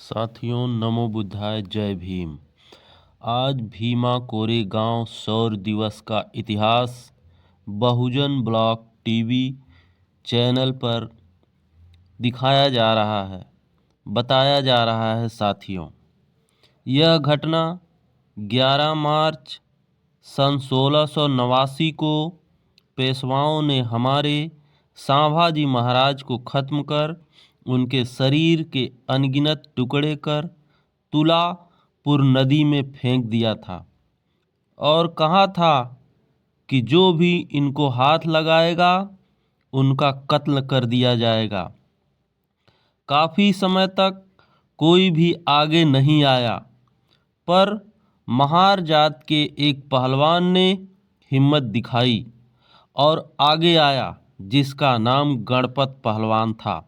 साथियों, नमो बुद्धाय, जय भीम। आज भीमा कोरेगांव शौर्य दिवस का इतिहास बहुजन ब्लॉक टीवी चैनल पर दिखाया जा रहा है, बताया जा रहा है। साथियों, यह घटना 11 मार्च सन 1689 को पेशवाओं ने हमारे संभाजी महाराज को खत्म कर उनके शरीर के अनगिनत टुकड़े कर तुलापुर नदी में फेंक दिया था और कहा था कि जो भी इनको हाथ लगाएगा उनका कत्ल कर दिया जाएगा। काफ़ी समय तक कोई भी आगे नहीं आया, पर महार जात के एक पहलवान ने हिम्मत दिखाई और आगे आया, जिसका नाम गणपत पहलवान था।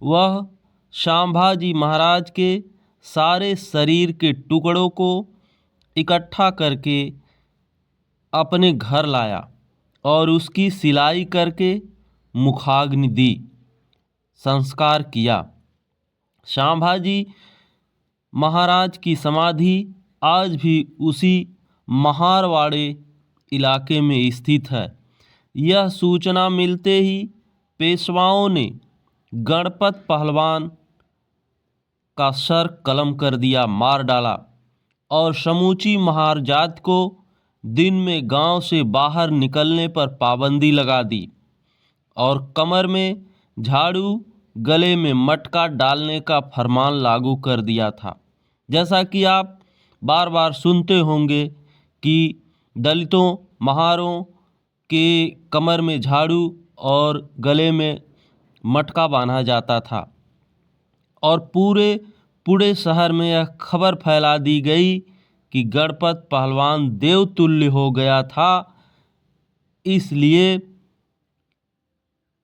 वह संभाजी महाराज के सारे शरीर के टुकड़ों को इकट्ठा करके अपने घर लाया और उसकी सिलाई करके मुखाग्नि दी, संस्कार किया। संभाजी महाराज की समाधि आज भी उसी महारवाड़े इलाके में स्थित है। यह सूचना मिलते ही पेशवाओं ने गणपत पहलवान का सर कलम कर दिया, मार डाला और समूची महार जात को दिन में गांव से बाहर निकलने पर पाबंदी लगा दी और कमर में झाड़ू, गले में मटका डालने का फरमान लागू कर दिया था। जैसा कि आप बार बार सुनते होंगे कि दलितों, महारों के कमर में झाड़ू और गले में मटका बांधा जाता था और पूरे शहर में यह खबर फैला दी गई कि गणपत पहलवान देवतुल्य हो गया था, इसलिए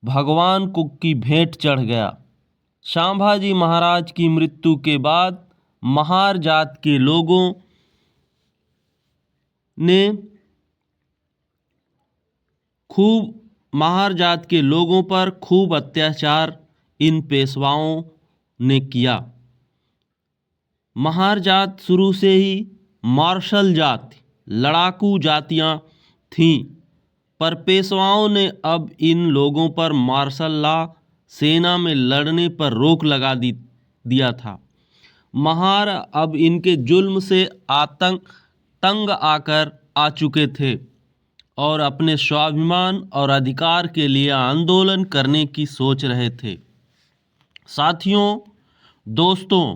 भगवान को की भेंट चढ़ गया। संभाजी महाराज की मृत्यु के बाद महार जात के लोगों ने महार जात के लोगों पर खूब अत्याचार इन पेशवाओं ने किया। महार जात शुरू से ही मार्शल जात, लड़ाकू जातियां थीं, पर पेशवाओं ने अब इन लोगों पर मार्शल लॉ, सेना में लड़ने पर रोक लगा दिया था। महार अब इनके जुल्म से तंग आकर आ चुके थे और अपने स्वाभिमान और अधिकार के लिए आंदोलन करने की सोच रहे थे। साथियों, दोस्तों,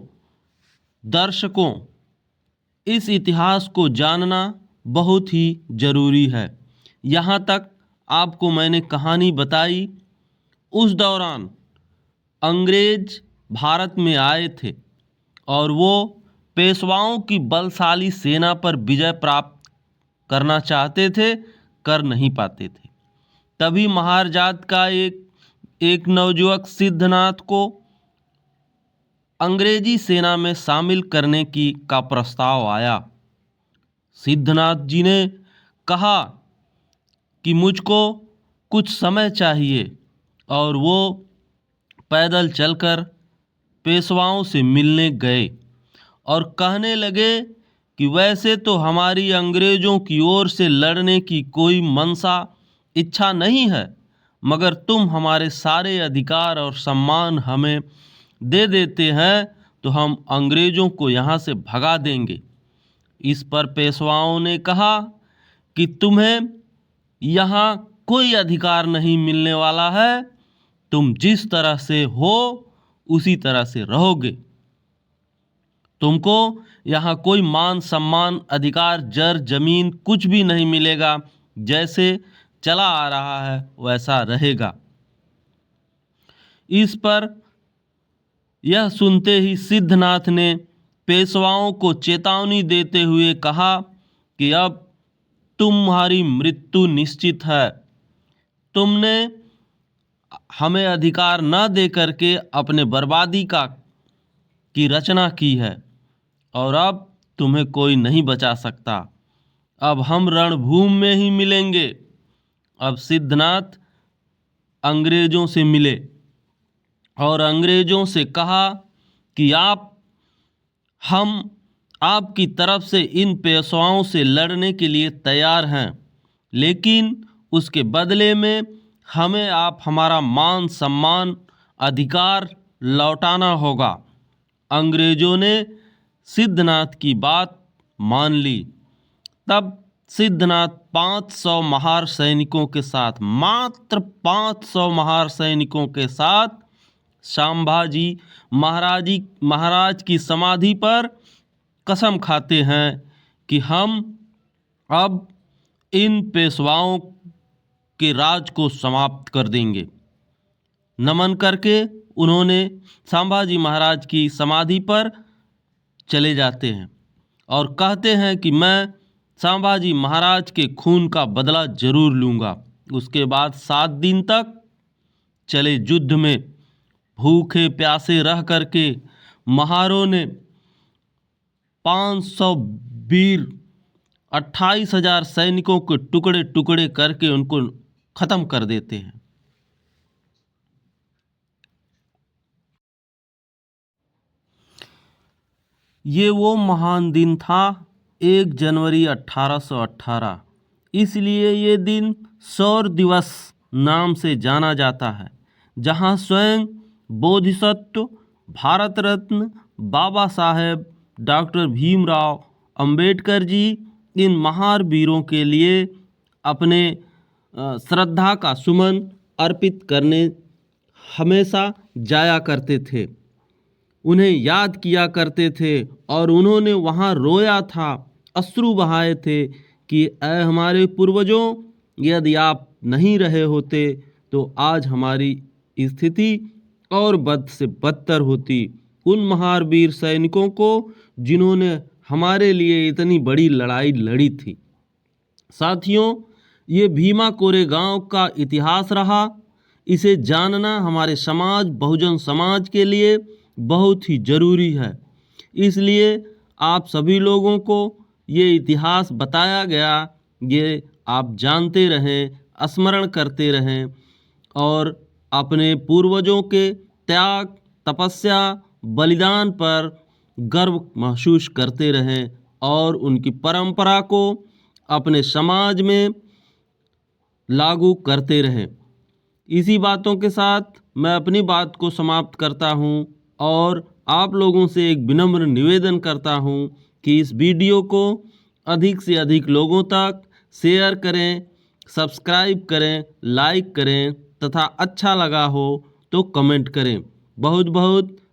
दर्शकों, इस इतिहास को जानना बहुत ही ज़रूरी है। यहाँ तक आपको मैंने कहानी बताई, उस दौरान अंग्रेज भारत में आए थे और वो पेशवाओं की बलशाली सेना पर विजय प्राप्त करना चाहते थे, कर नहीं पाते थे। तभी महार जात का एक नवयुवक सिद्धनाथ को अंग्रेजी सेना में शामिल करने का प्रस्ताव आया। सिद्धनाथ जी ने कहा कि मुझको कुछ समय चाहिए और वो पैदल चलकर पेशवाओं से मिलने गए और कहने लगे कि वैसे तो हमारी अंग्रेज़ों की ओर से लड़ने की कोई मनसा इच्छा नहीं है, मगर तुम हमारे सारे अधिकार और सम्मान हमें दे देते हैं तो हम अंग्रेज़ों को यहाँ से भगा देंगे। इस पर पेशवाओं ने कहा कि तुम्हें यहाँ कोई अधिकार नहीं मिलने वाला है, तुम जिस तरह से हो उसी तरह से रहोगे। तुमको यहाँ कोई मान, सम्मान, अधिकार, जर जमीन कुछ भी नहीं मिलेगा, जैसे चला आ रहा है वैसा रहेगा। इस पर यह सुनते ही सिद्धनाथ ने पेशवाओं को चेतावनी देते हुए कहा कि अब तुम्हारी मृत्यु निश्चित है। तुमने हमें अधिकार न दे करके अपने बर्बादी की रचना की है और अब तुम्हें कोई नहीं बचा सकता। अब हम रणभूमि में ही मिलेंगे। अब सिद्धनाथ अंग्रेज़ों से मिले और अंग्रेज़ों से कहा कि आप हम आपकी तरफ से इन पेशवाओं से लड़ने के लिए तैयार हैं, लेकिन उसके बदले में हमें आप हमारा मान सम्मान अधिकार लौटाना होगा। अंग्रेजों ने सिद्धनाथ की बात मान ली। तब सिद्धनाथ 500 महार सैनिकों के साथ, मात्र 500 महार सैनिकों के साथ संभाजी महाराज की समाधि पर कसम खाते हैं कि हम अब इन पेशवाओं के राज को समाप्त कर देंगे। नमन करके उन्होंने संभाजी महाराज की समाधि पर चले जाते हैं और कहते हैं कि मैं संभाजी महाराज के खून का बदला जरूर लूँगा। उसके बाद 7 दिन तक चले युद्ध में भूखे प्यासे रह करके महारों ने 500 वीर 28,000 सैनिकों के टुकड़े टुकड़े करके उनको खत्म कर देते हैं। ये वो महान दिन था 1 जनवरी 1818। इसलिए ये दिन शौर्य दिवस नाम से जाना जाता है, जहाँ स्वयं बोधिसत्व भारत रत्न बाबा साहेब डॉक्टर भीमराव अंबेडकर जी इन महान वीरों के लिए अपने श्रद्धा का सुमन अर्पित करने हमेशा जाया करते थे, उन्हें याद किया करते थे और उन्होंने वहाँ रोया था, अश्रु बहाए थे कि ऐ हमारे पूर्वजों, यदि आप नहीं रहे होते तो आज हमारी स्थिति और बद से बदतर होती। उन महावीर सैनिकों को जिन्होंने हमारे लिए इतनी बड़ी लड़ाई लड़ी थी। साथियों, ये भीमा कोरेगांव का इतिहास रहा। इसे जानना हमारे समाज, बहुजन समाज के लिए बहुत ही ज़रूरी है। इसलिए आप सभी लोगों को ये इतिहास बताया गया, ये आप जानते रहें, स्मरण करते रहें और अपने पूर्वजों के त्याग, तपस्या, बलिदान पर गर्व महसूस करते रहें और उनकी परंपरा को अपने समाज में लागू करते रहें। इसी बातों के साथ मैं अपनी बात को समाप्त करता हूं और आप लोगों से एक विनम्र निवेदन करता हूं कि इस वीडियो को अधिक से अधिक लोगों तक शेयर करें, सब्सक्राइब करें, लाइक करें तथा अच्छा लगा हो तो कमेंट करें। बहुत बहुत